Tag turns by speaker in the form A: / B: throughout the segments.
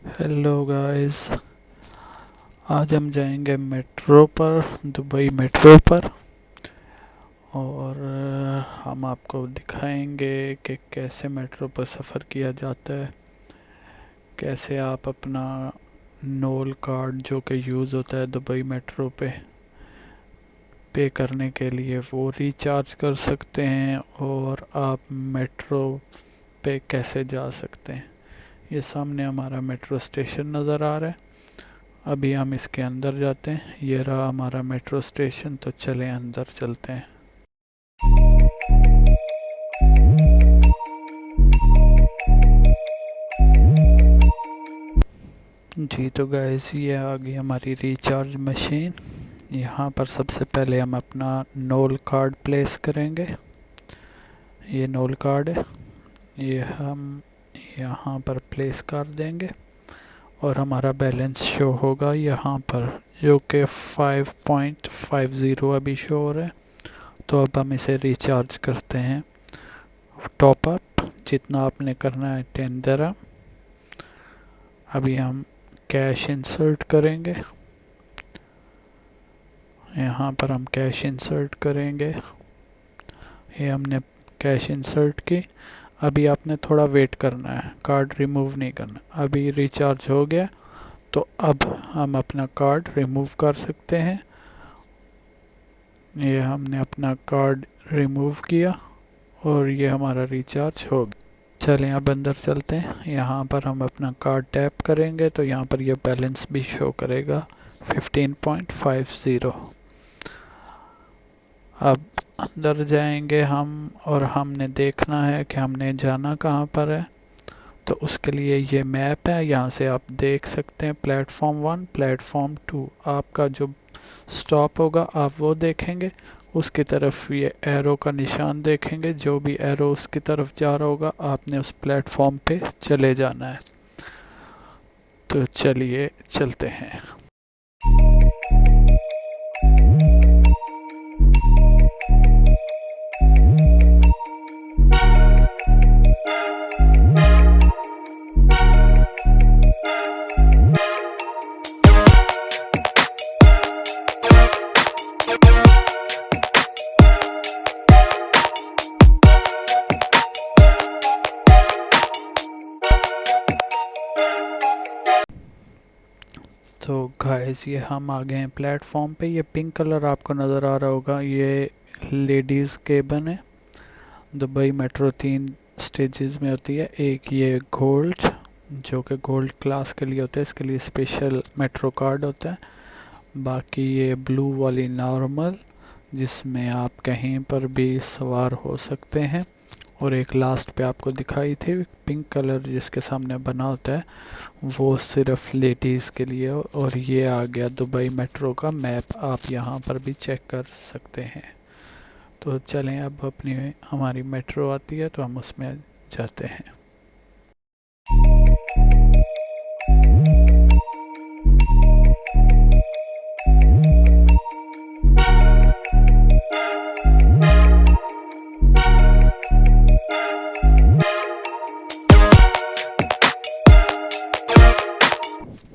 A: Hello guys. आज हम जाएंगे मेट्रो पर, दुबई मेट्रो पर। और हम आपको दिखाएंगे कि कैसे मेट्रो पर सफ़र किया जाता है, कैसे आप अपना नोल कार्ड जो कि यूज़ होता है दुबई मेट्रो पे करने के लिए वो रिचार्ज कर सकते हैं, और आप मेट्रो पे कैसे जा सकते हैं। ये सामने हमारा मेट्रो स्टेशन नज़र आ रहा है। अभी हम इसके अंदर जाते हैं। ये रहा हमारा मेट्रो स्टेशन, तो चलें अंदर चलते हैं। जी तो गैस, ये आ गई हमारी रिचार्ज मशीन। यहाँ पर सबसे पहले हम अपना नोल कार्ड प्लेस करेंगे। ये नोल कार्ड है, ये हम यहाँ पर प्लेस कर देंगे और हमारा बैलेंस शो होगा यहाँ पर, जो कि 5.50 अभी शो हो रहा है। तो अब हम इसे रिचार्ज करते हैं। टॉप अप जितना आपने करना है 10 दरहम। अभी हम कैश इंसर्ट करेंगे। यहाँ पर हम कैश इंसर्ट करेंगे। ये हमने कैश इंसर्ट की। अभी आपने थोड़ा वेट करना है, कार्ड रिमूव नहीं करना। अभी रिचार्ज हो गया, तो अब हम अपना कार्ड रिमूव कर सकते हैं। ये हमने अपना कार्ड रिमूव किया और ये हमारा रिचार्ज हो गया। चलें अब अंदर चलते हैं। यहाँ पर हम अपना कार्ड टैप करेंगे तो यहाँ पर ये बैलेंस भी शो करेगा 15.50। अब अंदर जाएंगे हम, और हमने देखना है कि हमने जाना कहाँ पर है। तो उसके लिए ये मैप है, यहाँ से आप देख सकते हैं प्लेटफॉर्म 1, प्लेटफॉर्म 2। आपका जो स्टॉप होगा आप वो देखेंगे। उसकी तरफ ये एरो का निशान देखेंगे, जो भी एरो उसकी तरफ जा रहा होगा आपने उस प्लेटफॉर्म पे चले जाना है। तो चलिए चलते हैं। तो गाइस, ये हम आ गए हैं प्लेटफॉर्म पे। ये पिंक कलर आपको नज़र आ रहा होगा, ये लेडीज़ केबिन है। दुबई मेट्रो 3 स्टेजेस में होती है। एक ये गोल्ड, जो कि गोल्ड क्लास के लिए होता है, इसके लिए स्पेशल मेट्रो कार्ड होता है। बाकी ये ब्लू वाली नॉर्मल, जिसमें आप कहीं पर भी सवार हो सकते हैं। और एक लास्ट पे आपको दिखाई थी पिंक कलर जिसके सामने बना होता है, वो सिर्फ लेडीज़ के लिए। और ये आ गया दुबई मेट्रो का मैप, आप यहाँ पर भी चेक कर सकते हैं। तो चलें, अब अपनी हमारी मेट्रो आती है तो हम उसमें जाते हैं।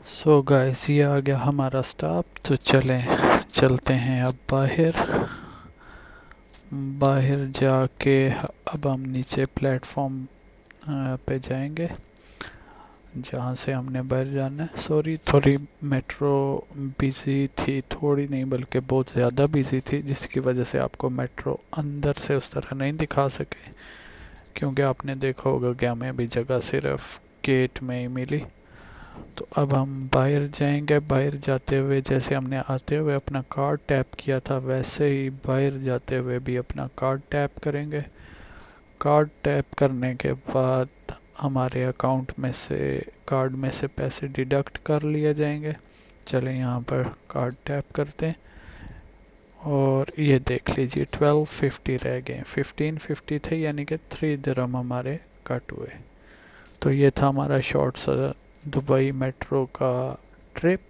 A: सो गाइस, ये आ गया हमारा स्टॉप। तो चलें चलते हैं अब बाहर। बाहर जाके अब हम नीचे प्लेटफॉर्म पे जाएंगे, जहाँ से हमने बाहर जाना है। सॉरी, थोड़ी मेट्रो बिज़ी थी, थोड़ी नहीं बल्कि बहुत ज़्यादा बिज़ी थी, जिसकी वजह से आपको मेट्रो अंदर से उस तरह नहीं दिखा सके। क्योंकि आपने देखा होगा कि हमें अभी जगह सिर्फ गेट में ही मिली। तो अब हम बाहर जाएंगे। बाहर जाते हुए जैसे हमने आते हुए अपना कार्ड टैप किया था, वैसे ही बाहर जाते हुए भी अपना कार्ड टैप करेंगे। कार्ड टैप करने के बाद हमारे अकाउंट में से, कार्ड में से पैसे डिडक्ट कर लिए जाएंगे। चलें यहाँ पर कार्ड टैप करते हैं और ये देख लीजिए 1250 रह गए। 1550 थे, यानी कि 3 दिरहम हमारे कट हुए। तो ये था हमारा शॉर्ट सा दुबई मेट्रो का ट्रिप।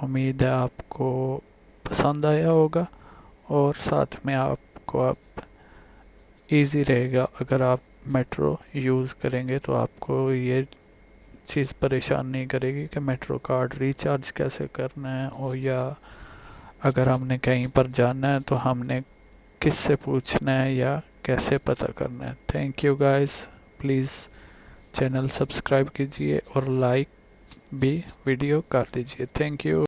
A: उम्मीद है आपको पसंद आया होगा, और साथ में आपको अब इजी रहेगा। अगर आप मेट्रो यूज़ करेंगे तो आपको ये चीज़ परेशान नहीं करेगी कि मेट्रो कार्ड रिचार्ज कैसे करना है, और या अगर हमने कहीं पर जाना है तो हमने किससे पूछना है या कैसे पता करना है। Thank you guys, please channel subscribe कीजिए और लाइक भी वीडियो कर दीजिए। Thank you.